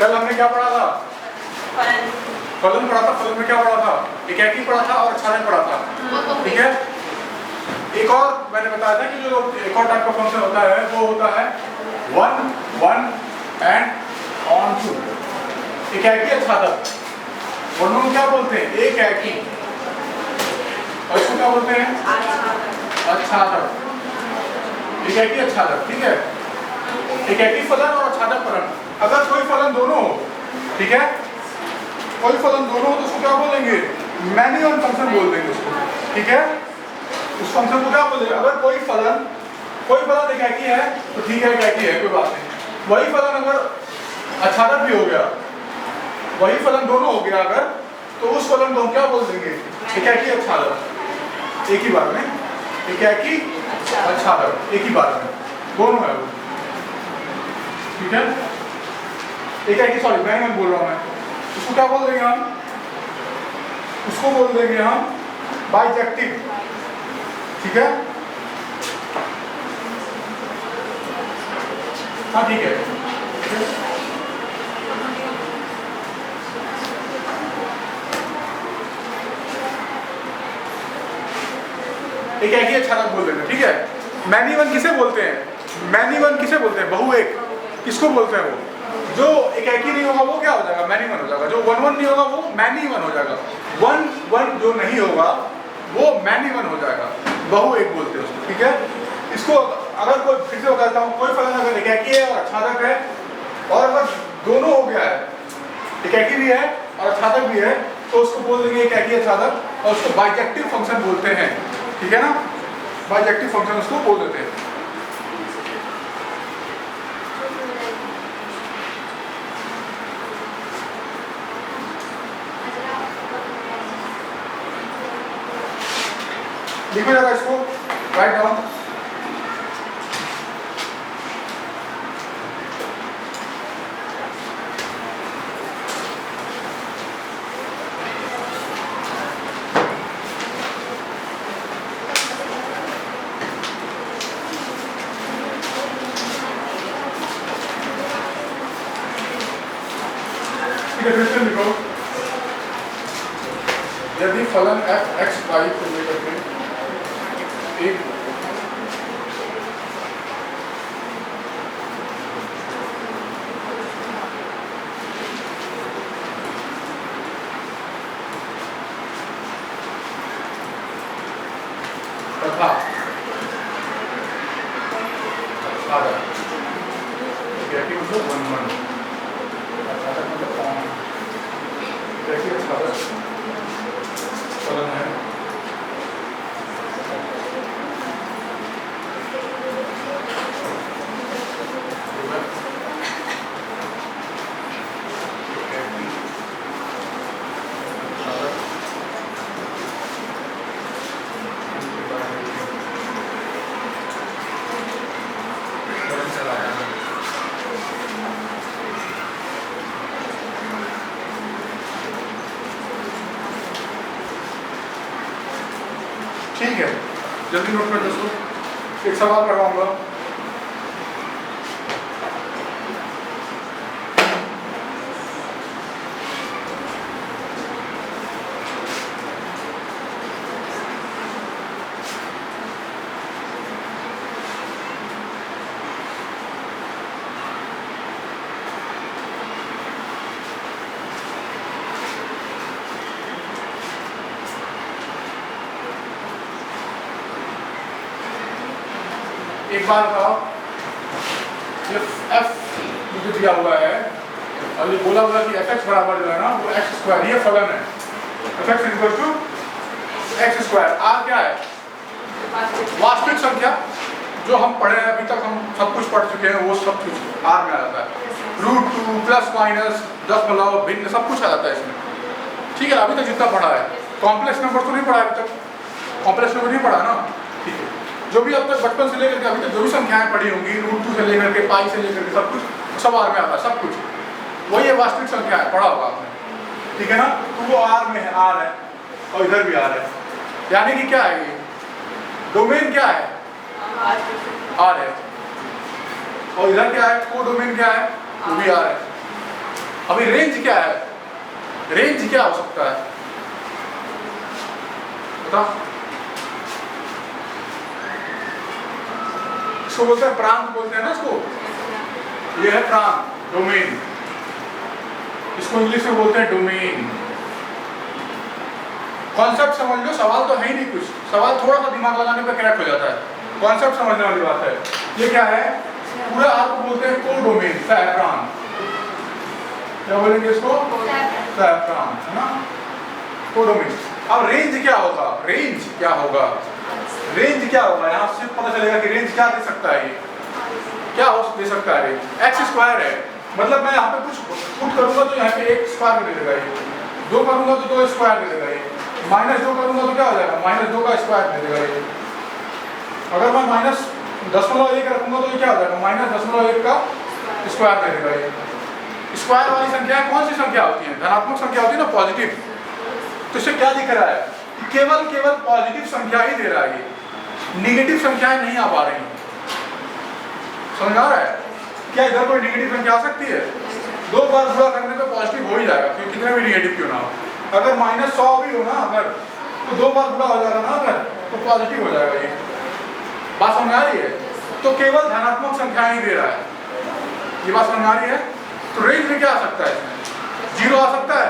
कल हमने क्या पढ़ा था? फलन पढ़ा था। फलन में क्या पढ़ा था? एकाकी पढ़ा था और छादक पढ़ा था। ठीक है। एक और मैंने बताया था कि जो एक और टाइप का फंक्शन होता है वो होता है 1 1 एंड ऑन टू। एकाकी और छादक दोनों को क्या बोलते हैं? एकाकी। और इसको क्या बोलते हैं? अछादक। एकाकी अछादक। ठीक है। एकाकी फलन और अछादक फलन। अगर कोई फलन दोनों हो, ठीक है, कोई फलन दोनों हो तो उसको क्या बोलेंगे? मैनी वन फंक्शन बोल देंगे उसको। ठीक है। उस फंक्शन को क्या बोलेंगे? अगर कोई फलन एकाकी है तो ठीक है, एकाकी है, कोई बात नहीं। वही फलन अगर अछादक भी हो गया, वही फलन दोनों हो गया अगर, तो उस फलन को हम क्या बोल देंगे? एकाकी अछादक। एक ही बार में एकाकी अछादक, एक ही बार में दोनों है वो। ठीक है। एकाकी, सॉरी मैं बोल रहा हूं मैं। उसको क्या बोल देंगे हम? उसको बोल देंगे हम बाइजेक्टिव। ठीक है। हाँ ठीक है। एकाकी अछादक बोल देंगे। ठीक है। मैनी वन किसे बोलते हैं? मैनी वन किसे बोलते हैं? बहु एक किसको बोलते हैं? वो जो एकाकी नहीं होगा वो क्या हो जाएगा? मैनी वन हो जाएगा। जो 1 1 नहीं होगा वो मैनी वन हो जाएगा। 1 1 जो नहीं होगा वो मैनी वन हो जाएगा। बहु एक बोलते हैं उसको। ठीक है। इसको अगर कोई, फिर से बताता हूँ, कोई फलन अगर एकाकी है और अछादक है, और अगर दोनों हो गया है, एकाकी भी है और अछादक भी है, तो उसको बोल देंगे एकाकी अछादक, और उसको बाइजेक्टिव फंक्शन बोलते हैं। ठीक है ना। बाइजेक्टिव फंक्शन उसको बोल देते हैं। लिखो जरा इसको, राइट डाउन। डेफिनेशन लिखो। यदि फलन f x y को लेकर के एक तथा अछादक, एकाकी मतलब 1 1, अछादक मतलब कौन? एकाकी अछादक फलन है ठीक है। जल्दी नोट कर दोस्तों, एक सवाल करवाऊंगा। एक बार बताओ, ये f मुझे दिया हुआ है और ये बोला हुआ कि fx बराबर जो है ना वो x स्क्वायर, ये फलन है। fx equal to x square. r क्या है? वास्तविक संख्या। जो हम पढ़े हैं अभी तक, हम सब कुछ पढ़ चुके हैं, वो सब कुछ r में आ जाता है। √2 प्लस माइनस दशमलव भिन्न सब कुछ आ जाता है इसमें। ठीक है। अभी तक जितना पढ़ा है, कॉम्प्लेक्स नंबर तो नहीं पढ़ा अभी तक, कॉम्प्लेक्स नंबर नहीं पढ़ा ना। ठीक है। जो भी अब तक बचपन से लेकर के अभी तक जो भी संख्याएं पढ़ी होंगी, √2 से लेकर के पाई से लेकर के सब कुछ, सब आर में आता है, सब कुछ वही है। वास्तविक संख्या है, पढ़ा होगा आपने। ठीक है ना। तो वो आर में है, आर है, और इधर भी आर है। यानी कि क्या है ये डोमेन? क्या है? आर है। और इधर क्या है? को डोमेन क्या है? वो भी आर है। अभी रेंज क्या है, रेंज क्या हो सकता है बताओ? इसको बोलते हैं प्रांत बोलते हैं ना इसको, ये है प्रांत, डोमेन, इसको इंग्लिश में बोलते हैं डोमेन। कॉन्सेप्ट समझ लो, सवाल तो है ही नहीं कुछ, सवाल थोड़ा सा दिमाग लगाने पर क्रैक हो जाता है, कॉन्सेप्ट समझने वाली बात है। ये क्या है, पूरा आपको बोलते हैं कोडोमेन, सैफ्रॉन, क्या बोलेंगे इसको, सैफ्रॉन, है ना, कोडोमेन। अब रेंज क्या होगा, रेंज क्या होगा, रेंज क्या होगा, यहाँ से पता चलेगा कि रेंज क्या दे सकता है, ये क्या हो दे सकता है, रेंज एक्स स्क्वायर है, मतलब मैं यहाँ पे कुछ पुट करूंगा तो यहाँ पे एक स्क्वायर दे देगा, ये 2 करूंगा तो 2 स्क्वायर दे देगा, ये -2 करूंगा तो क्या हो जाएगा, -2 का स्क्वायर दे देगा ये। अगर मैं -0.1 रखूंगा तो ये क्या हो जाएगा, -0.1 का स्क्वायर दे देगा ये। स्क्वायर वाली संख्या कौन सी संख्या होती है, धनात्मक संख्या होती है ना, पॉजिटिव। तो इससे क्या दिख रहा है, केवल पॉजिटिव संख्या ही दे रहा है, ये निगेटिव संख्याएं नहीं आ पा रही। समझ आ रहा है, क्या इधर कोई निगेटिव संख्या आ सकती है, 2 बार गुणा करने पे पॉजिटिव हो ही जाएगा, क्योंकि कितना भी निगेटिव क्यों ना हो। अगर -100 भी हो ना, अगर तो 2 बार गुणा हो जाएगा ना, अगर तो पॉजिटिव हो जाएगा, ये बात समझ आ रही है। तो केवल धनात्मक संख्याएं ही दे रहा है, ये बात समझ आ रही है। तो रेंज में क्या आ सकता है, 0 आ सकता है,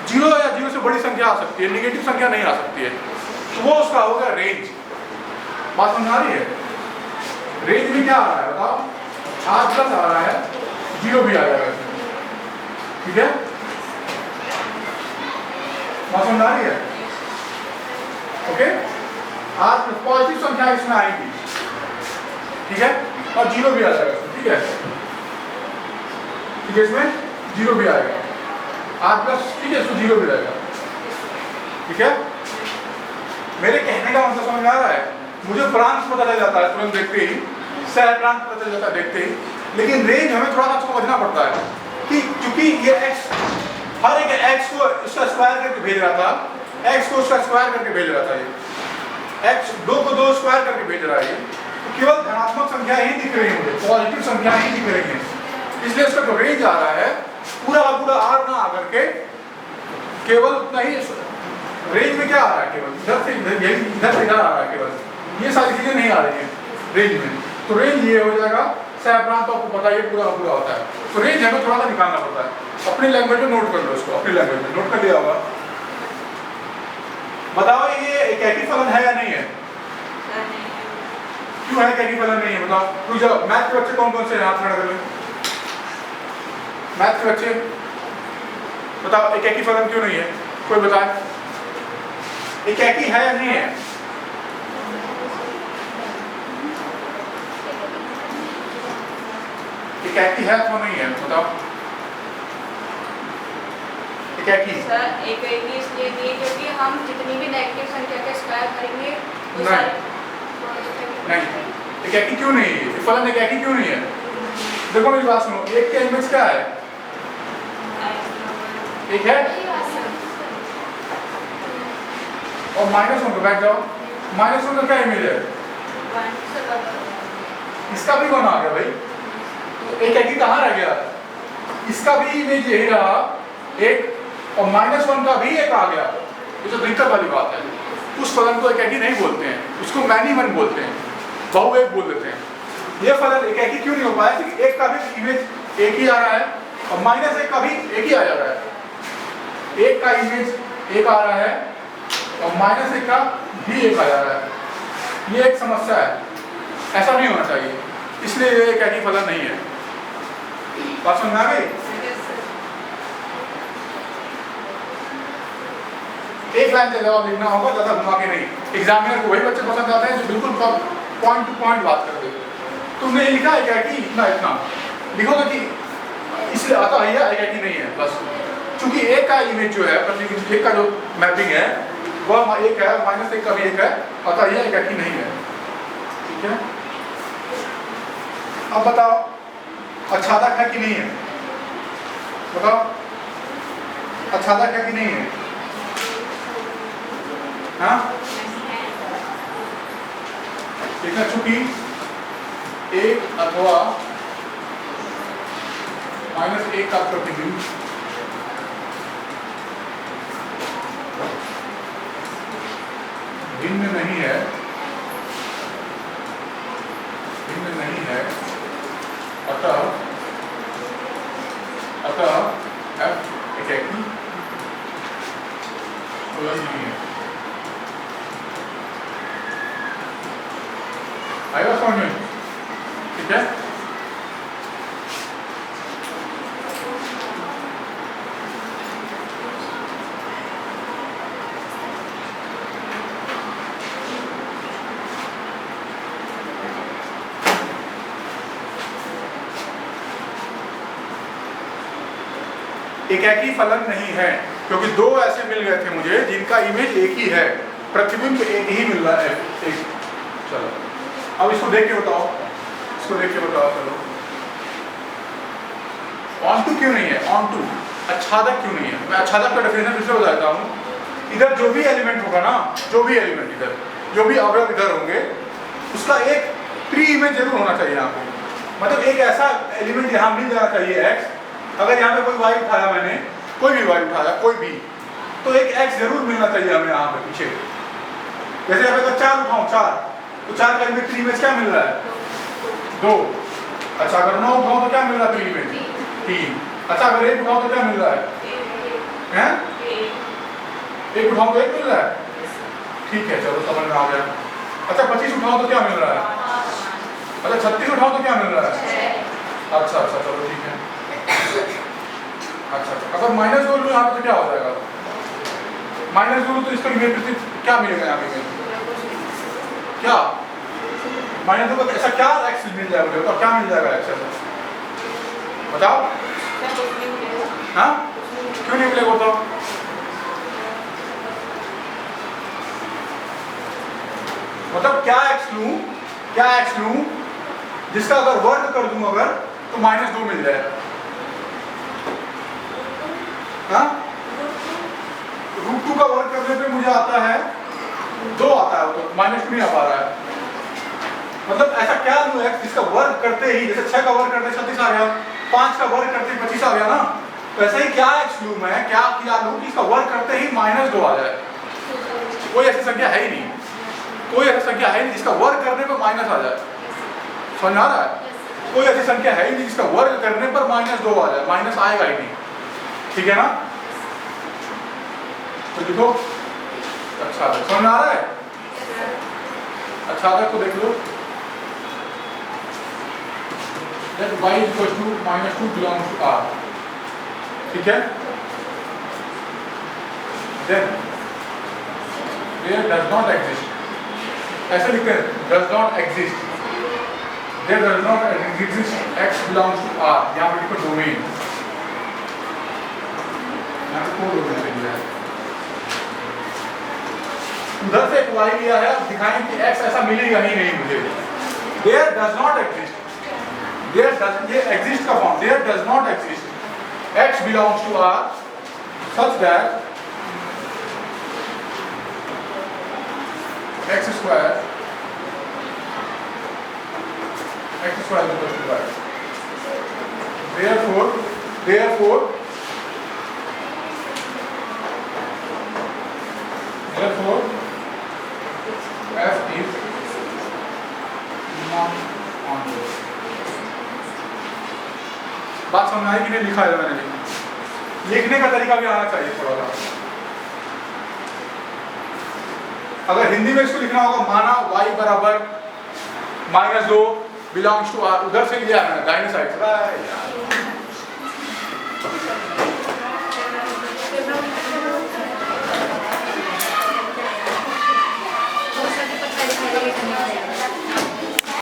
0 या 0 से बड़ी संख्या आ सकती है, निगेटिव संख्या नहीं आ सकती है, तो वो उसका होगा रेंज। बात समझ आ रही है। रेंज में क्या आ रहा है बताओ, R+ आ रहा है, 0 भी आ जाएगा, ठीक है, बात समझ आ रही है, ओके। R+ पॉजिटिव संख्या इसमें आएगी, ठीक है, और 0 भी आ जाएगा, ठीक है, ठीक है, इसमें 0 भी आएगा, R+, ठीक है, इसमें 0 भी रहेगा, ठीक है। मेरे कहने का मतलब समझ आ रहा है, मुझे प्रांत पता चल जाता है तुरंत देखते ही, सह प्रांत पता चल जाता है देखते ही, लेकिन रेंज हमें थोड़ा सा समझना पड़ता है कि क्योंकि ये x, हर एक x को इसका स्क्वायर करके भेज रहा था, x को उसका स्क्वायर करके भेज रहा था, ये x 2 को 2 स्क्वायर करके भेज रहा है, ये तो केवल धनात्मक संख्या ही दिख रही है मुझे, पॉजिटिव संख्या ही दिख रही है, इसलिए इसका जो रेंज आ रहा है पूरा R ना आकर के केवल उतना ही। रेंज में क्या आ रहा है, केवल इधर से इधर आ रहा है, केवल ये सारी चीजें नहीं आ रही है रेंज में। तो रेंज ये हो जाएगा, सैफ्रॉन तो आपको पता ही पूरा होता है, तो रेंज हमें थोड़ा सा निकालना पड़ता है। अपनी लैंग्वेज में नोट कर लो इसको, अपनी लैंग्वेज में नोट कर लिया होगा। बताओ ये एकैकी फलन है या नहीं है, क्यों है एकैकी फलन नहीं है बताओ, तू जब मैथ के बच्चे कौन कौन से हाथ खड़ा कर ले, मैथ के बच्चे बताओ एकैकी फलन क्यों नहीं है, कोई बताए, एकैकी है या नहीं है, एकैकी है तो नहीं है बताओ, एकैकी सर एकैकी इसलिए नहीं क्योंकि हम जितनी भी नेगेटिव संख्या के स्क्वायर करेंगे वो नहीं, एकैकी क्यों नहीं है, फलन एकैकी क्यों नहीं है। देखो मेरी बात सुनो, एक का इमेज क्या है, एक है, और -1 पे बैठ जाओ, -1 का क्या इमेज है, इसका भी 1 आ गया भाई, तो एकैकी कहाँ रह गया, इसका भी इमेज यही रहा एक, और -1 का भी एक आ गया, ये तो दिक्कत वाली बात है। उस फलन को एकैकी नहीं बोलते हैं, उसको मैनी वन बोलते हैं, बहु एक बोल देते हैं। ये फलन एकैकी क्यों नहीं हो पाया, क्योंकि एक का भी इमेज एक ही आ रहा है, और -1 का भी एक ही आ जा रहा है, एक का इमेज एक आ रहा है और -1 का भी एक आ जा रहा है, ये एक समस्या है, ऐसा नहीं होना चाहिए, इसलिए ये एकैकी फलन नहीं है। बात समझ में आ गई। एक लाइन से जवाब लिखना होगा, ज्यादा घुमा के नहीं, एग्जामिनर को वही बच्चे पसंद आते हैं जो बिल्कुल पॉइंट टू पॉइंट बात कर दे। तुमने लिखा है क्या कि इतना इतना लिखोगे कि इसलिए आता है या एकैकी नहीं है, बस क्योंकि एक का इमेज जो है, एक का जो मैपिंग है वह एक है, -1 का भी एक है, अतः यह एकैकी नहीं है, ठीक है। अब बताओ अच्छादक है कि नहीं है, बताओ अच्छादक है कि नहीं है, हाँ ठीक है, चूंकि एक अथवा -1 का प्रतिबिंब प्लस नहीं है। आएगा समझ में? ठीक है, एक ही फलन नहीं है, क्योंकि दो ऐसे मिल गए थे मुझे जिनका इमेज एक ही है, प्रतिबिंब एक ही मिल रहा है एक। चलो अब इसको देख के बताओ, इसको देख के बताओ। चलो ऑन टू क्यों नहीं है? ऑन टू आच्छादक क्यों नहीं है? मैं आच्छादक का डेफिनेशन फिर से बताता हूँ। इधर जो भी एलिमेंट होगा ना, जो भी एलिमेंट इधर, जो भी अवयव इधर होंगे, उसका एक प्री इमेज जरूर होना चाहिए आपको। मतलब एक ऐसा एलिमेंट यहाँ मिल जाना चाहिए एक्स। अगर यहाँ पे कोई वाई उठाया मैंने, कोई भी वाई उठाया, कोई भी, तो एक एक्स जरूर मिलना चाहिए हमें यहाँ पे पीछे। जैसे यहाँ पे अगर 4 उठाऊं, 4, तो 4 का इमेज प्री इमेज क्या मिल रहा है? 2। अच्छा अगर 9 उठाऊं तो क्या मिल रहा है प्री इमेज? 3। अच्छा अगर 1 उठाऊं तो क्या मिल रहा है? हैं? 1 उठाऊं तो 1 मिल रहा है। ठीक है, चलो समझ में आ गया। अच्छा 25 उठाऊं तो क्या मिल रहा है? अच्छा 36 उठाऊं तो क्या मिल रहा है? अच्छा अच्छा, चलो ठीक है। अच्छा अगर माइनस 2 यहाँ पे तो क्या हो जाएगा? -2 तो इसका इमेज क्या मिलेगा यहाँ पे? क्या -2 का ऐसा क्या एक्स मिल जाएगा मुझे? तो क्या मिल जाएगा एक्स ऐसा? बताओ। हाँ क्यों नहीं मिलेगा? बताओ। मतलब क्या एक्स लूं, क्या एक्स लूं जिसका अगर वर्ग कर दूं अगर, तो -2 मिल जाए। हाँ √2 का वर्ग करने पे मुझे आता है 2 आता है, तो -2 नहीं आ पा रहा है। मतलब ऐसा क्या लूं एक्स जिसका वर्ग करते ही, जैसे 6 का वर्ग करते 36 आ गया, 5 का वर्ग करते 25 आ गया ना, तो ऐसा ही क्या एक्स लूं मैं, क्या लूं कि इसका वर्ग करते ही -2 आ जाए? कोई ऐसी संख्या है ही नहीं, कोई ऐसी संख्या है नहीं जिसका वर्ग करने पर माइनस आ जाए। समझ आ रहा है? कोई ऐसी संख्या है ही नहीं जिसका वर्ग करने पर -2 आ जाए, माइनस आएगा ही नहीं। ठीक है ना? तो देखो, अच्छा समझ आ रहा है? अच्छा को देख लो, that y is equal to -2 belongs to R। ठीक है? Then there does not exist, ऐसे लिखते हैं, does not exist, there does not exist x belongs to R। यहाँ पे लिखो डोमेन, यहाँ पे कोड डोमेन लिख दिया है। उधर से एक y लिया है, अब दिखाएं कि x ऐसा मिलेगा ही नहीं मुझे। there does not exist, there does, ये exist का form, there does not exist x belongs to R such that x square is equal to y। therefore f is not on this। बात समझ आई कि नहीं? लिखा है मैंने, लिखने का तरीका भी आना चाहिए थोड़ा सा। अगर हिंदी में इसको लिखना होगा, माना y बराबर -2 बिलोंग्स टू R, उधर से लिया है मैंने दाहिने साइड से।